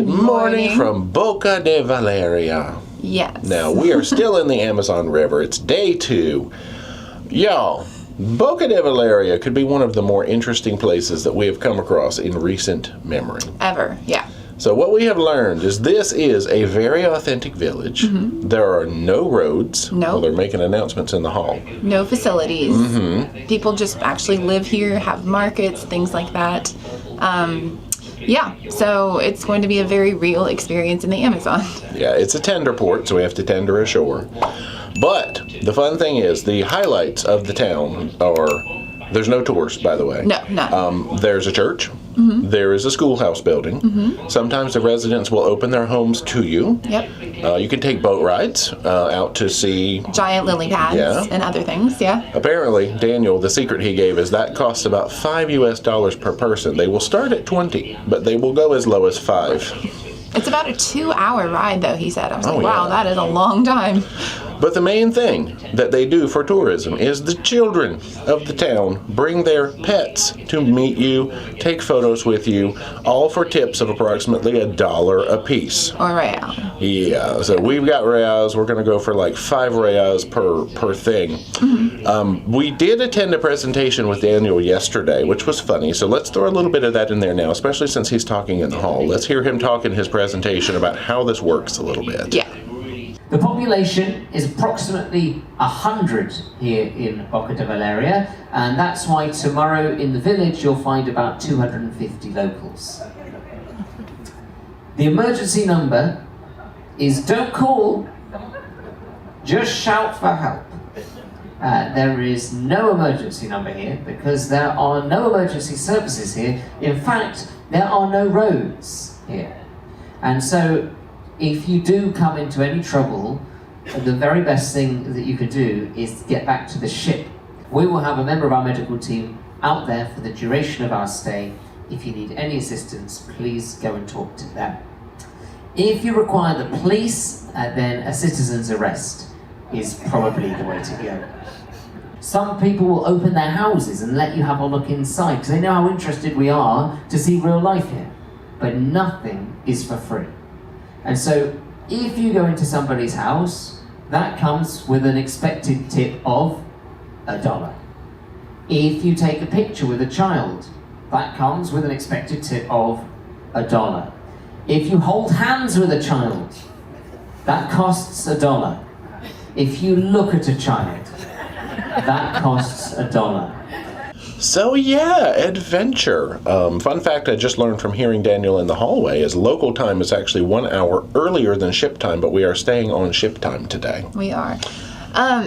Good morning from Boca Da Valeria. Yes. Now, we are still in the Amazon River. It's day 2. Y'all, Boca Da Valeria could be one of the more interesting places that we have come across in recent memory. Ever, yeah. So what we have learned is this is a very authentic village. Mm-hmm. There are no roads. No. Well, they're making announcements in the hall. No facilities. Mm-hmm. People just actually live here, have markets, things like that. Yeah, so it's going to be a very real experience in the Amazon. Yeah, it's a tender port, so we have to tender ashore. But the fun thing is, the highlights of the town are, there's no tours, by the way. No, none. There's a church. Mm-hmm. There is a schoolhouse building. Mm-hmm. Sometimes the residents will open their homes to you. Yep. You can take boat rides out to see Giant lily pads and other things, yeah. Apparently, Daniel, the secret he gave is that costs about $5 per person. They will start at 20, but they will go as low as 5. It's about a 2-hour ride, though, he said. I was like, yeah. wow, that is a long time. But the main thing that they do for tourism is the children of the town bring their pets to meet you, take photos with you, all for tips of approximately $1 a piece. Or real. Yeah, so we've got reals. We're going to go for like 5 reals per thing. Mm-hmm. We did attend a presentation with Daniel yesterday, which was funny. So let's throw a little bit of that in there now, especially since he's talking in the hall. Let's hear him talk in his presentation about how this works a little bit. Yeah. The population is approximately 100 here in Boca Da Valeria, and that's why tomorrow in the village you'll find about 250 locals. The emergency number is don't call, just shout for help. There is no emergency number here because there are no emergency services here. In fact, there are no roads here. And so if you do come into any trouble, the very best thing that you could do is get back to the ship. We will have a member of our medical team out there for the duration of our stay. If you need any assistance, please go and talk to them. If you require the police, then a citizen's arrest is probably the way to go. Some people will open their houses and let you have a look inside because they know how interested we are to see real life here. But nothing is for free. And so, if you go into somebody's house, that comes with an expected tip of $1. If you take a picture with a child, that comes with an expected tip of $1. If you hold hands with a child, that costs $1. If you look at a child, that costs $1. So yeah, adventure. Fun fact I just learned from hearing Daniel in the hallway is local time is actually 1 hour earlier than ship time, but we are staying on ship time today. We are.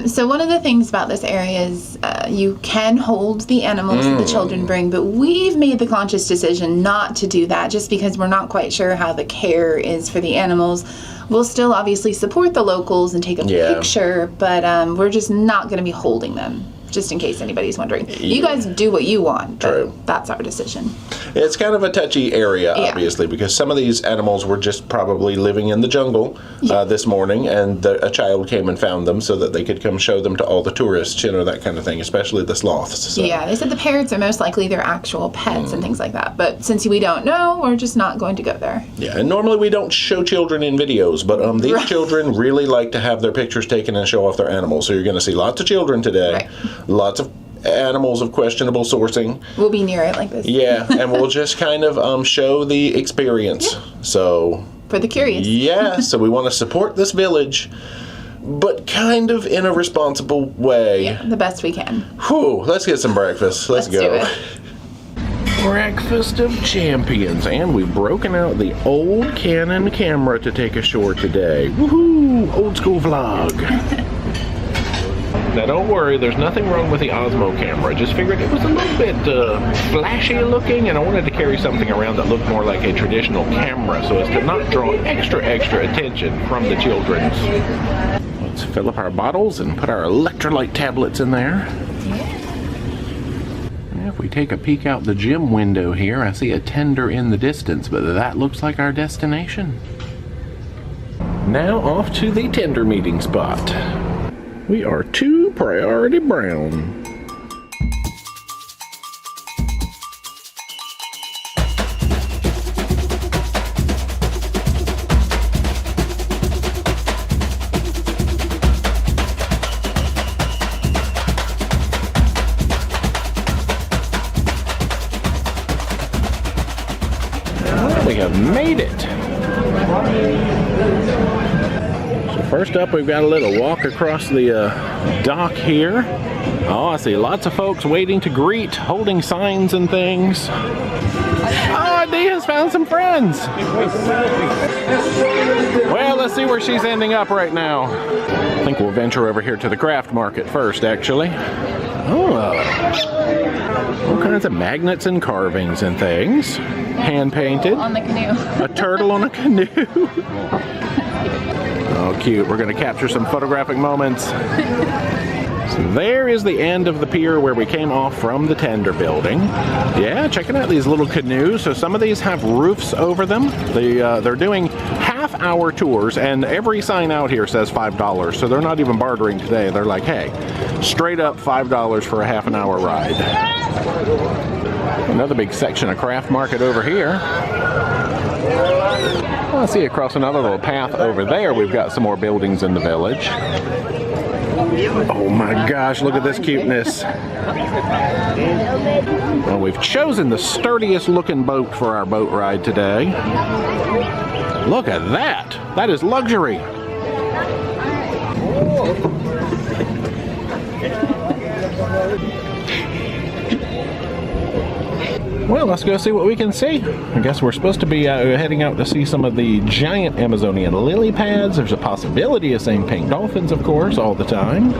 So one of the things about this area is you can hold the animals that the children bring, but we've made the conscious decision not to do that just because we're not quite sure how the care is for the animals. We'll still obviously support the locals and take a picture, but we're just not going to be holding them. Just in case anybody's wondering. You guys do what you want, but that's our decision. It's kind of a touchy area, obviously, because some of these animals were just probably living in the jungle this morning, and a child came and found them so that they could come show them to all the tourists, you know, that kind of thing, especially the sloths. So. Yeah, they said the parrots are most likely their actual pets and things like that, but since we don't know, we're just not going to go there. Yeah, and normally we don't show children in videos, but these children really like to have their pictures taken and show off their animals, so you're going to see lots of children today. Right. Lots of animals of questionable sourcing. We'll be near it like this. Yeah, and we'll just kind of show the experience. Yeah. So for the curious. Yeah, so we want to support this village, but kind of in a responsible way. Yeah, the best we can. Whew, let's get some breakfast. Let's go. Do it. Breakfast of champions, and we've broken out the old Canon camera to take ashore today. Woohoo! Old school vlog. Now don't worry, there's nothing wrong with the Osmo camera. Just figured it was a little bit flashy looking, and I wanted to carry something around that looked more like a traditional camera so as to not draw extra attention from the children. Let's fill up our bottles and put our electrolyte tablets in there. And if we take a peek out the gym window here, I see a tender in the distance, but that looks like our destination. Now off to the tender meeting spot. We are 2 Priority Brown. made it. So first up, we've got a little walk across the dock here. Oh, I see lots of folks waiting to greet, holding signs and things. Oh, Dee has found some friends. Well, let's see where she's ending up right now. I think we'll venture over here to the craft market first, actually. Oh, all kinds of magnets and carvings and things. Hand-painted. On the canoe. A turtle on a canoe. Oh, cute. We're going to capture some photographic moments. So there is the end of the pier where we came off from the tender building. Yeah, checking out these little canoes. So some of these have roofs over them. They're doing half-hour tours, and every sign out here says $5. So they're not even bartering today. They're like, hey, straight up $5 for a half-an-hour ride. Another big section of craft market over here. I see across another little path over there, we've got some more buildings in the village. Oh my gosh, look at this cuteness. Well, we've chosen the sturdiest looking boat for our boat ride today. Look at that. That is luxury. Well, let's go see what we can see. I guess we're supposed to be heading out to see some of the giant Amazonian lily pads. There's a possibility of seeing pink dolphins, of course, all the time.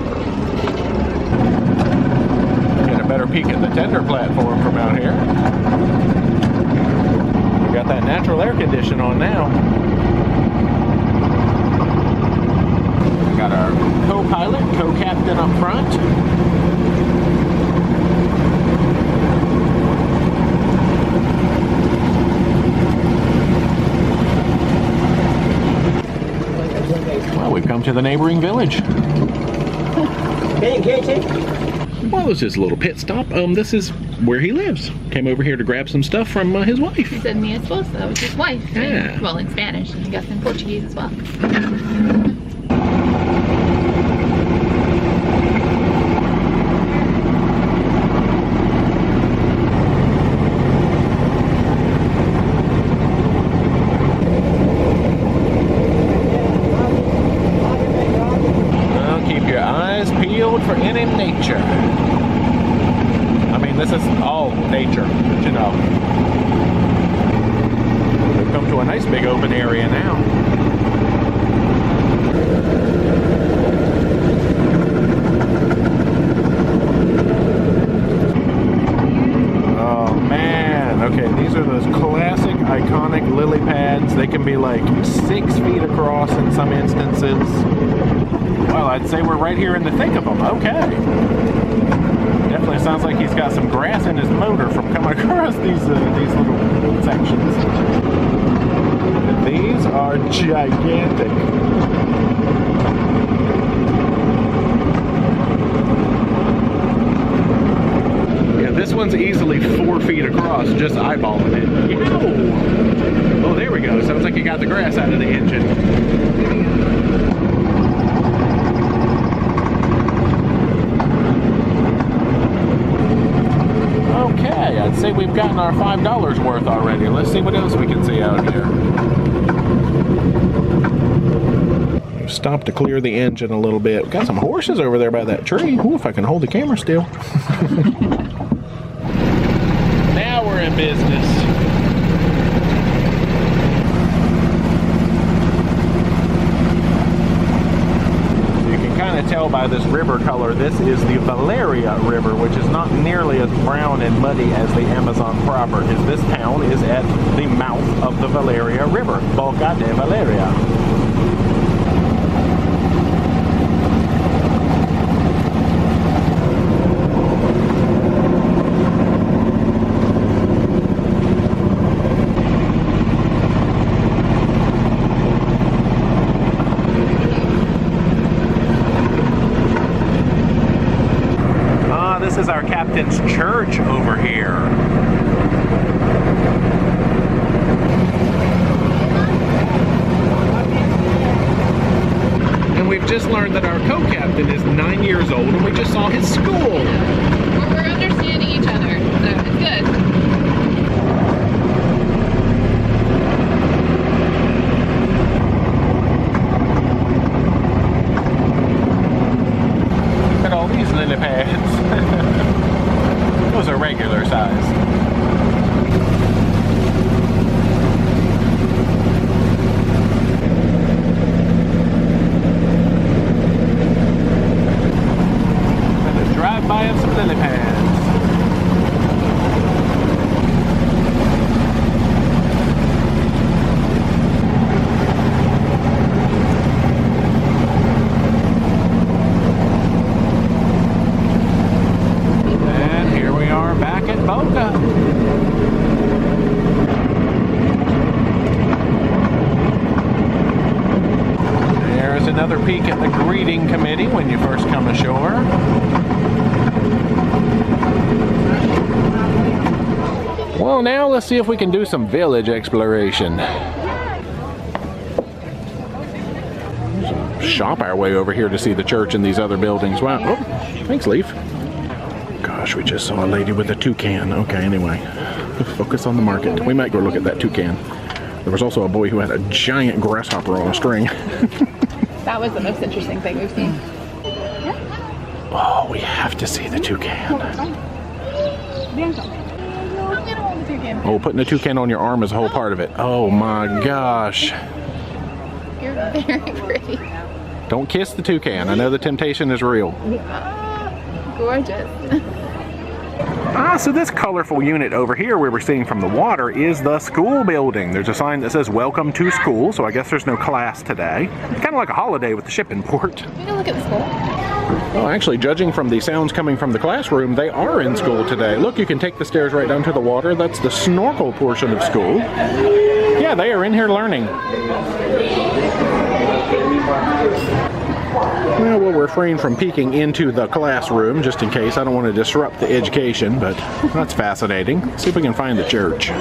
Get a better peek at the tender platform from out here. We got that natural air condition on now. We got our co-pilot, co-captain up front. We've come to the neighboring village. Well, this is a little pit stop. This is where he lives. Came over here to grab some stuff from his wife. He said mi esposa, that was his wife. Yeah. Well, in Spanish, and he got some Portuguese as well. For any nature. I mean, this is all nature, but you know. We've come to a nice big open area now. Oh man, okay, these are those classic, iconic lily pads. They can be like 6 feet across in some instances. Well, I'd say we're right here in the thick of them. Okay. Definitely sounds like he's got some grass in his motor from coming across these little sections. These are gigantic. Yeah, this one's easily 4 feet across, just eyeballing it. Yow! Oh, there we go. Sounds like he got the grass out of the engine. Okay, I'd say we've gotten our $5 worth already. Let's see what else we can see out here. Stop to clear the engine a little bit. We've got some horses over there by that tree. Ooh, if I can hold the camera still. Now we're in business. Tell by this river color, this is the Valeria River, which is not nearly as brown and muddy as the Amazon proper, because this town is at the mouth of the Valeria River, Boca Da Valeria. This is our captain's church over here. And we've just learned that our co-captain is 9 years old, and we just saw his school. We're understanding each other, so it's good. another peek at the greeting committee when you first come ashore. Well, now let's see if we can do some village exploration. Shop our way over here to see the church and these other buildings. Wow. Oh, thanks, Leaf. Gosh, we just saw a lady with a toucan. Okay, anyway. Focus on the market. We might go look at that toucan. There was also a boy who had a giant grasshopper on a string. That was the most interesting thing we've seen. Oh, we have to see the toucan. Oh, putting a toucan on your arm is a whole part of it. Oh my gosh. You're very pretty. Don't kiss the toucan. I know the temptation is real. Gorgeous. So this colorful unit over here we were seeing from the water is the school building. There's a sign that says welcome to school, so I guess there's no class today. It's kind of like a holiday with the ship in port. We can look at the school. Well, actually, judging from the sounds coming from the classroom, they are in school today. Look, you can take the stairs right down to the water. That's the snorkel portion of school. Yeah, they are in here learning. Well, we'll refrain from peeking into the classroom just in case. I don't want to disrupt the education, but that's fascinating. See if we can find the church.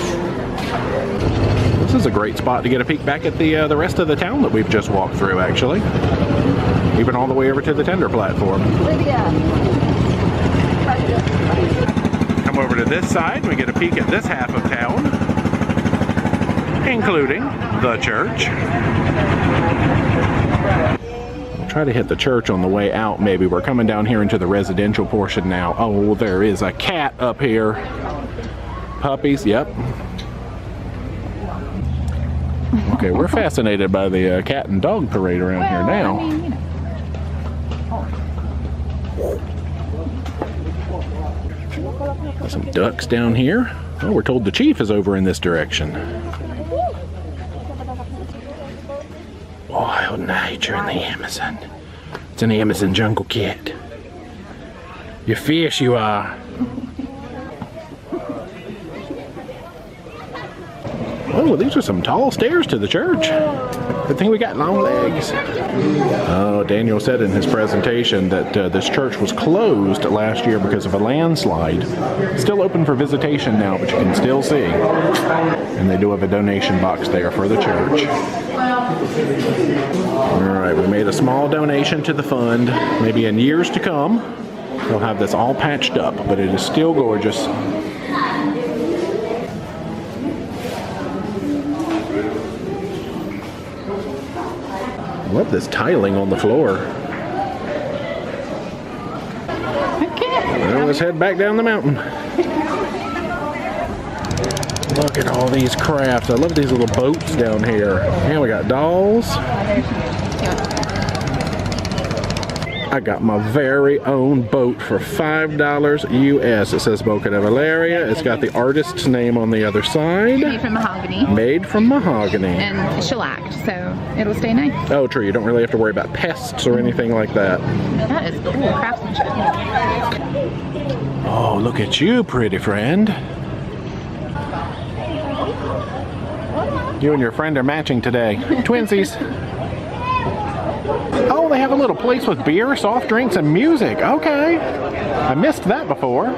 This is a great spot to get a peek back at the rest of the town that we've just walked through, actually. Even all the way over to the tender platform. Come over to this side, we get a peek at this half of town, including the church. We'll try to hit the church on the way out, maybe. We're coming down here into the residential portion now. Oh, there is a cat up here. Puppies, yep. Okay, we're fascinated by the cat and dog parade around here now. I mean, Some ducks down here. Oh, we're told the chief is over in this direction. Wild nature in the Amazon. It's an Amazon jungle cat. You fish, you are. Oh, these are some tall stairs to the church. Good thing we got long legs. Oh, Daniel said in his presentation that this church was closed last year because of a landslide. Still open for visitation now, but you can still see. And they do have a donation box there for the church. Alright, we made a small donation to the fund. Maybe in years to come, they'll have this all patched up, but it is still gorgeous. I love this tiling on the floor. Well, let's head back down the mountain. Look at all these crafts. I love these little boats down here. And we got dolls. I got my very own boat for $5 US. It says Boca Da Valeria. It's got the artist's name on the other side. made from mahogany. Made from mahogany. And shellacked, so it'll stay nice. Oh, true. You don't really have to worry about pests or anything like that. That is cool craftsmanship. Oh, look at you, pretty friend. You and your friend are matching today. Twinsies. Oh, they have a little place with beer, soft drinks, and music. Okay. I missed that before.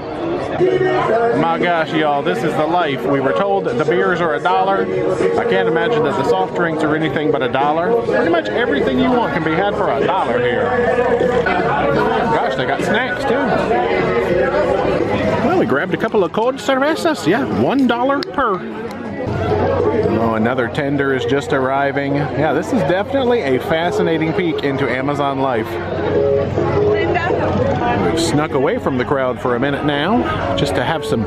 My gosh, y'all, this is the life. We were told that the beers are $1. I can't imagine that the soft drinks are anything but $1. Pretty much everything you want can be had for $1 here. Gosh, they got snacks too. Well, we grabbed a couple of cold cervezas. Yeah, $1 per. Oh, another tender is just arriving. Yeah, this is definitely a fascinating peek into Amazon life. We've snuck away from the crowd for a minute now, just to have some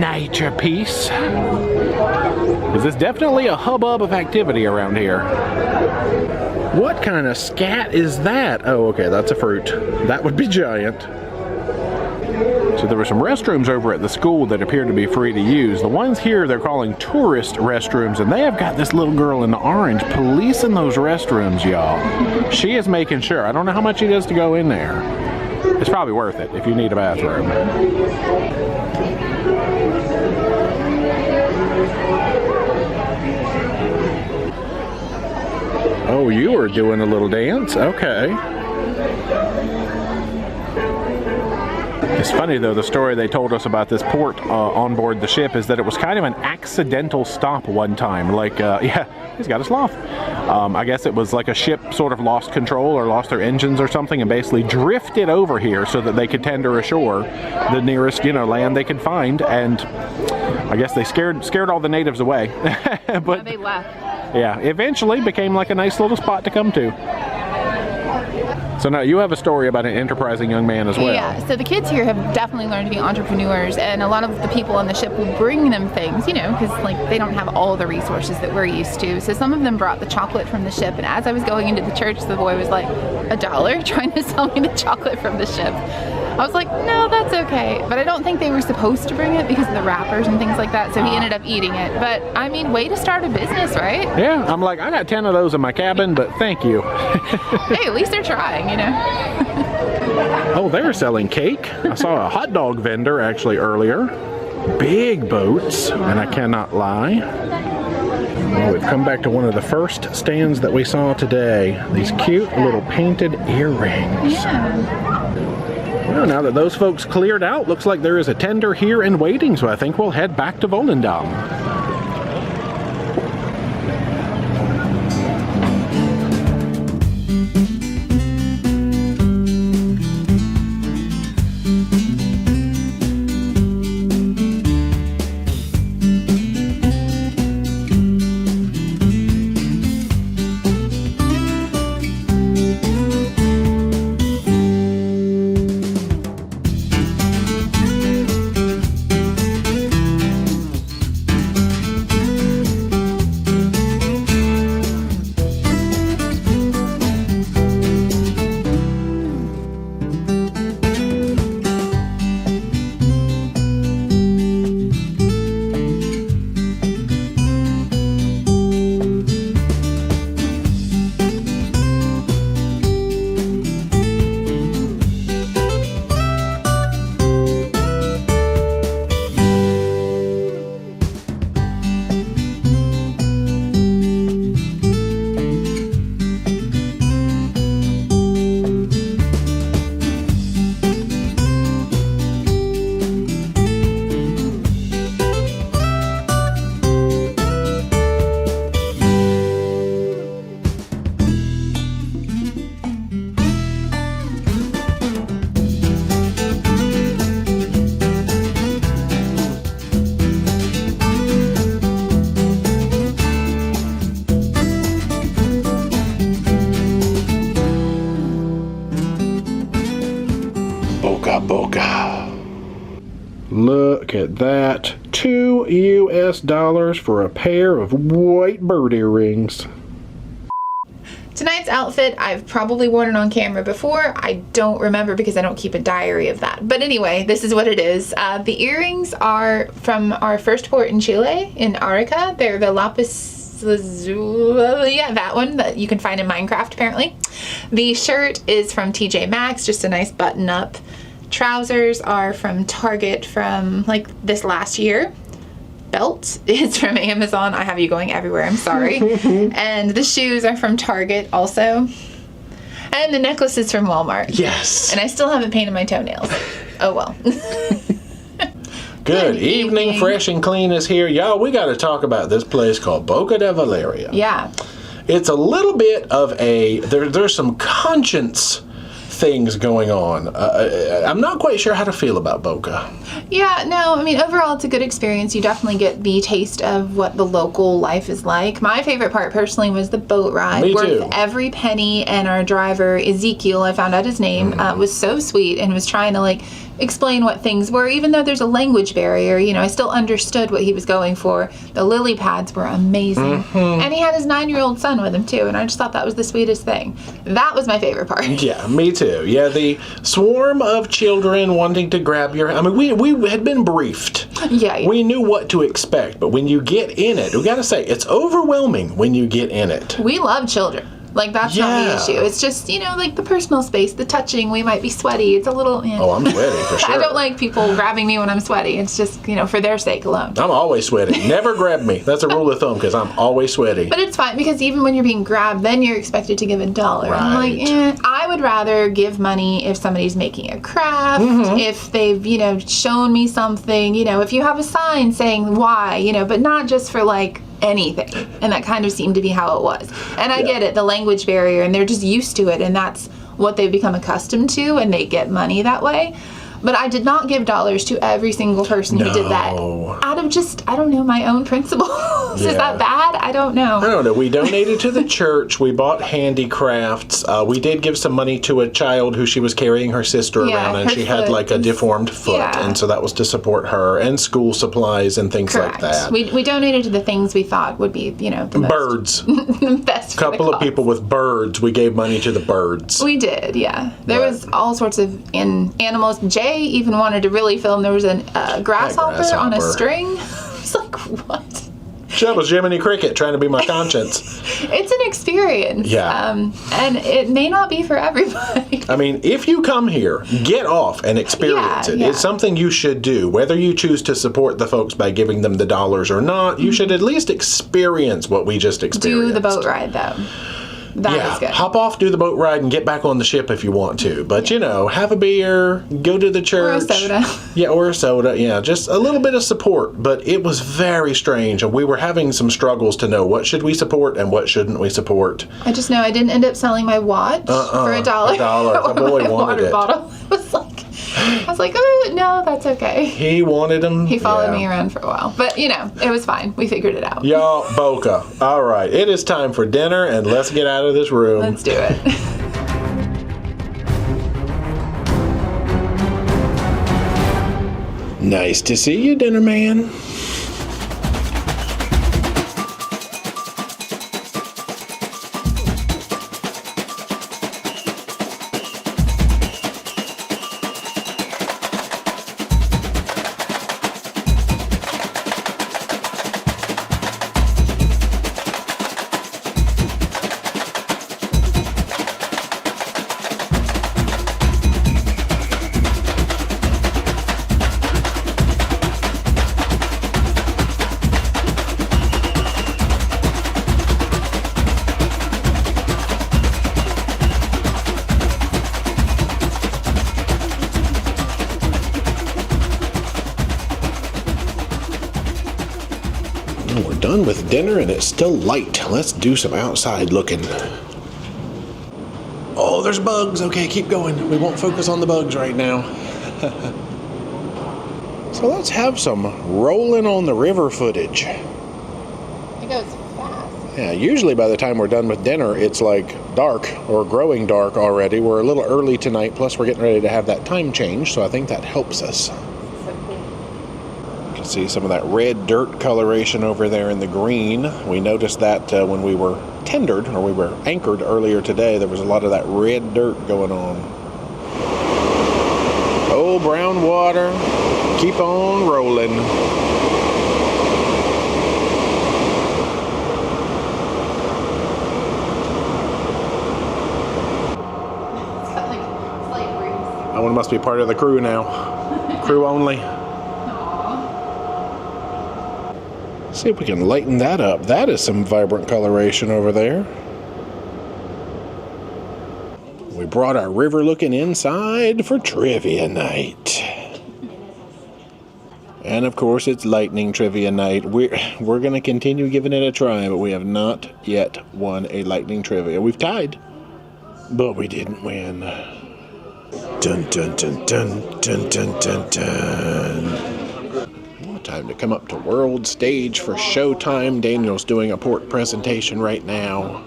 nature peace. Because there's definitely a hubbub of activity around here. What kind of scat is that? Oh, okay, that's a fruit. That would be giant. So there were some restrooms over at the school that appear to be free to use. The ones here they're calling tourist restrooms, and they have got this little girl in the orange policing those restrooms, y'all. She is making sure. I don't know how much it is to go in there. It's probably worth it if you need a bathroom. Oh, you were doing a little dance. Okay. It's funny, though, the story they told us about this port on board the ship is that it was kind of an accidental stop one time. Like, yeah, he's got a sloth. I guess it was like a ship sort of lost control or lost their engines or something and basically drifted over here so that they could tender ashore the nearest, you know, land they could find. And I guess they scared all the natives away. But Yeah, they left. yeah, eventually became like a nice little spot to come to. So now you have a story about an enterprising young man as well. Yeah, so the kids here have definitely learned to be entrepreneurs, and a lot of the people on the ship will bring them things, you know, because like they don't have all the resources that we're used to. So some of them brought the chocolate from the ship, and as I was going into the church, the boy was like, $1 trying to sell me the chocolate from the ship. I was like, no, that's okay. But I don't think they were supposed to bring it because of the wrappers and things like that, so he ended up eating it. But I mean, way to start a business, right? Yeah, I'm like, I got 10 of those in my cabin, but thank you. Hey, at least they're trying, you know? Oh, they're selling cake. I saw a hot dog vendor actually earlier. Big boats, and I cannot lie. Well, we've come back to one of the first stands that we saw today. These cute little painted earrings. Yeah. Well, now that those folks cleared out, looks like there is a tender here in waiting, so I think we'll head back to Volendam. Boca. Look at that. $2 US for a pair of white bird earrings. Tonight's outfit, I've probably worn it on camera before. I don't remember because I don't keep a diary of that. But anyway, this is what it is. The earrings are from our first port in Chile, in Arica. They're the lapis lazuli, yeah, that one that you can find in Minecraft apparently. The shirt is from TJ Maxx, just a nice button up. Trousers are from Target from like this last year. Belt is from Amazon. I have you going everywhere, I'm sorry. And the shoes are from Target also. And the necklace is from Walmart. Yes. And I still haven't painted my toenails. Oh well. Good evening, Fresh and Clean is here. Y'all, we got to talk about this place called Boca Da Valeria. Yeah. It's a little bit of a, there's some conscience things going on. I'm not quite sure how to feel about Boca. Yeah, no, I mean, overall it's a good experience. You definitely get the taste of what the local life is like. My favorite part personally was the boat ride. Me Worth too. every penny, and our driver, Ezekiel, I found out his name, was so sweet and was trying to like explain what things were, even though there's a language barrier, you know, I still understood what he was going for. The Lilypads were amazing. And he had his 9-year-old son with him too, and I just thought that was the sweetest thing. That was my favorite part. Yeah, me too. Yeah, the swarm of children wanting to grab your, I mean, we had been briefed. Yeah. We knew what to expect, but when you get in it, we gotta say, it's overwhelming when you get in it. We love children. Like, that's not the issue. It's just, you know, like the personal space, the touching. We might be sweaty. It's a little... Oh, I'm sweaty for sure. I don't like people grabbing me when I'm sweaty. It's just, you know, for their sake alone. I'm always sweaty. Never grab me. That's a rule of thumb because I'm always sweaty. But it's fine because even when you're being grabbed, then you're expected to give $1. Right. I'm like, I would rather give money if somebody's making a craft, if they've, you know, shown me something, you know, if you have a sign saying why, you know, but not just for like anything. And that kind of seemed to be how it was. And I get it, the language barrier, and they're just used to it, and that's what they've become accustomed to, and they get money that way. But I did not give dollars to every single person who did that. Out of just, I don't know, my own principles. Is that bad? I don't know. I don't know. We donated to the church. We bought handicrafts. We did give some money to a child who she was carrying her sister around, and she had like a deformed foot. And so that was to support her, and school supplies and things like that. We donated to the things we thought would be, you know, the birds. best. A couple of people with birds. We gave money to the birds. We did, yeah. There was all sorts of animals. Jay even wanted to really film. There was a grasshopper on a string. I was like, what? That was Jiminy Cricket trying to be my conscience. It's an experience. Yeah. And it may not be for everybody. I mean, if you come here, get off and experience it. It's something you should do. Whether you choose to support the folks by giving them the dollars or not, you should at least experience what we just experienced. Do the boat ride, though. That is good. Hop off, do the boat ride, and get back on the ship if you want to. But, you know, have a beer, go to the church. Or a soda. Yeah, or a soda. Yeah, just a little bit of support. But it was very strange, and we were having some struggles to know what should we support and what shouldn't we support. I just know I didn't end up selling my watch for $1. $1. The boy wanted it. Bottle I was like, oh, no, that's okay. He wanted them. He followed me around for a while. But, you know, it was fine. We figured it out. Y'all, Boca. All right, it is time for dinner, and let's get out of this room. Let's do it. Nice to see you, dinner man. We're done with dinner and it's still light. Let's do some outside looking. Oh, there's bugs. Okay, keep going. We won't focus on the bugs right now. So let's have some rolling on the river footage. It goes fast. Yeah, usually by the time we're done with dinner, it's like dark or growing dark already. We're a little early tonight, plus we're getting ready to have that time change, so I think that helps us. See some of that red dirt coloration over there in the green. We noticed that when we were tendered, or we were anchored earlier today, there was a lot of that red dirt going on. Oh, brown water, keep on rolling. It's got like slight breeze. That one must be part of the crew now. Crew only. See if we can lighten that up. That is some vibrant coloration over there. We brought our river looking inside for trivia night. And of course it's lightning trivia night. We're going to continue giving it a try, but we have not yet won a lightning trivia. We've tied, but we didn't win. Dun dun dun dun dun dun dun dun. Time to come up to world stage for showtime. Daniel's doing a port presentation right now.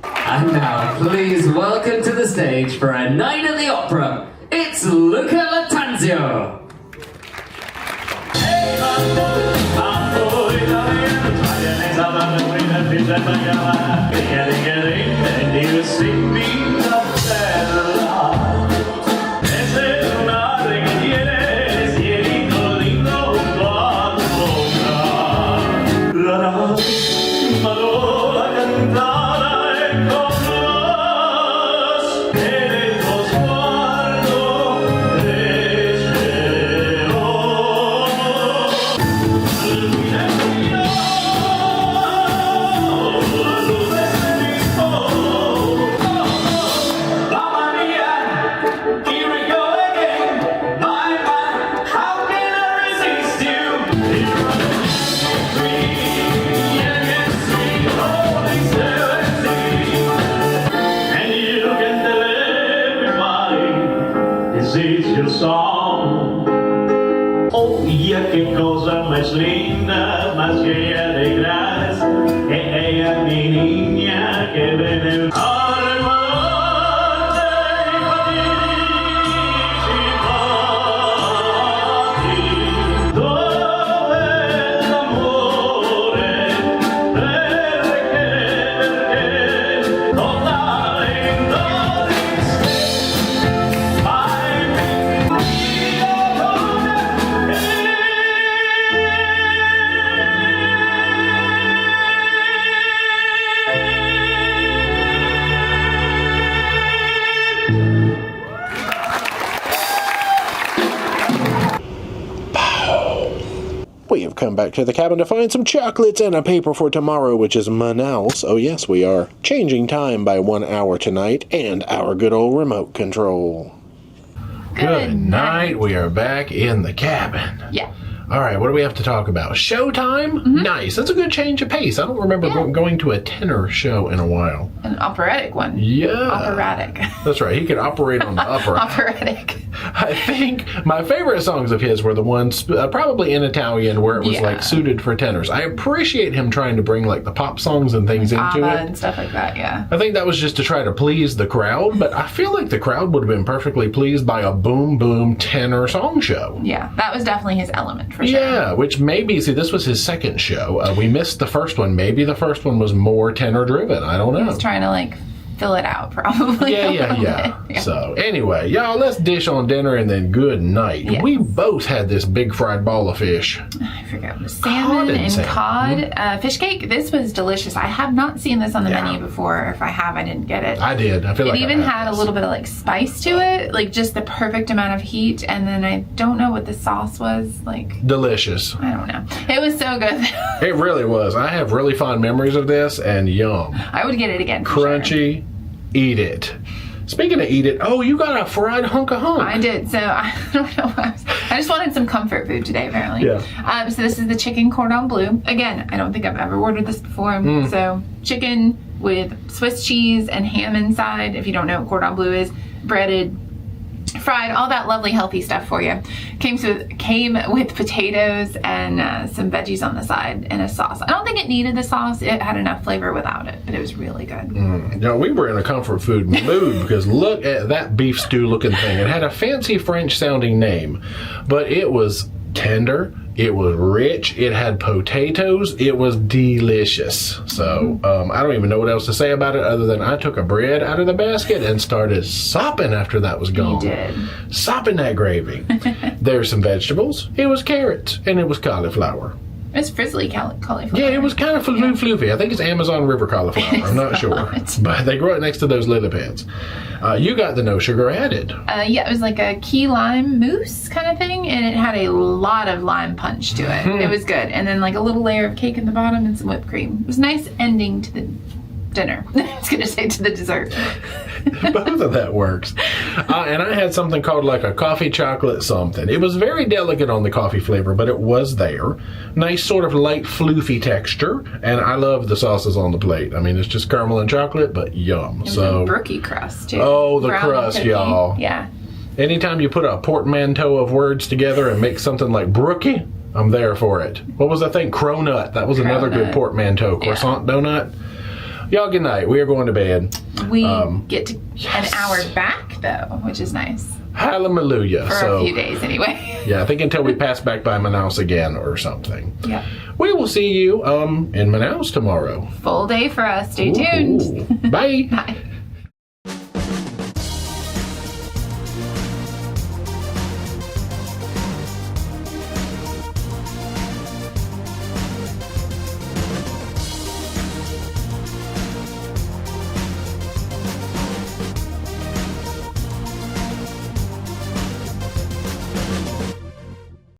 And now, please welcome to the stage for a night at the opera. It's Luca Lattanzio. más linda, más llena de gracia, que ella mi niña que ven el We have come back to the cabin to find some chocolates and a paper for tomorrow, which is Manaus. Oh yes, we are changing time by 1 hour tonight, and our good old remote control. Good night. We are back in the cabin. Yeah. All right, what do we have to talk about? Showtime? Nice. That's a good change of pace. I don't remember going to a tenor show in a while. An operatic one. Yeah. Operatic. That's right. He could operate on the upper. Operatic. I think my favorite songs of his were the ones probably in Italian where it was like suited for tenors. I appreciate him trying to bring like the pop songs and things into it. And stuff like that, yeah. I think that was just to try to please the crowd, but I feel like the crowd would have been perfectly pleased by a boom boom tenor song show. Yeah, that was definitely his element for sure. Yeah, which maybe, see, this was his second show. We missed the first one. Maybe the first one was more tenor driven. I don't know. He was trying to like fill it out probably. Yeah. So anyway, y'all, let's dish on dinner and then good night. Yes. We both had this big fried ball of fish. I forget, it was salmon and cod fish cake. This was delicious. I have not seen this on the menu before. If I have, I didn't get it. I did. I feel like it even had a little bit of like spice to it, like just the perfect amount of heat. And then I don't know what the sauce was like. Delicious. I don't know. It was so good. It really was. I have really fond memories of this, and yum. I would get it again. Crunchy. Sure. Eat it. Speaking of eat it, oh, you got a fried hunk of hunk. I did. So I don't know. I just wanted some comfort food today, apparently. Yeah. So this is the chicken cordon bleu. Again, I don't think I've ever ordered this before. So chicken with Swiss cheese and ham inside. If you don't know what cordon bleu is, breaded, fried, all that lovely healthy stuff for you. Came with potatoes and some veggies on the side and a sauce. I don't think it needed the sauce. It had enough flavor without it, but it was really good. No, we were in a comfort food mood because look at that beef stew looking thing. It had a fancy French sounding name, but it was tender. It was rich. It had potatoes. It was delicious. So I don't even know what else to say about it other than I took a bread out of the basket and started sopping after that was gone. You did. Sopping that gravy. There's some vegetables. It was carrots and it was cauliflower. It's frizzly cauliflower. Yeah, it was kind of floofy. I think it's Amazon River cauliflower. I'm not sure. But they grow it next to those Lilypads. You got the no sugar added. Yeah, it was like a key lime mousse kind of thing, and it had a lot of lime punch to it. It was good. And then like a little layer of cake in the bottom and some whipped cream. It was a nice ending to the dinner. I was going to say to the dessert. Both of that works. And I had something called like a coffee chocolate something. It was very delicate on the coffee flavor, but it was there. Nice sort of light floofy texture. And I love the sauces on the plate. I mean, it's just caramel and chocolate, but yum. And so brookie crust too. Oh, the Brown crust, cookie. y'all. Yeah. Anytime you put a portmanteau of words together and make something like brookie, I'm there for it. What was that thing? Cronut. That was another good portmanteau. Croissant donut. Y'all, good night. We are going to bed. We get to an hour back, though, which is nice. Hallelujah. For a few days, anyway. Yeah, I think until we pass back by Manaus again or something. Yeah. We will see you in Manaus tomorrow. Full day for us. Stay tuned. Bye. Bye.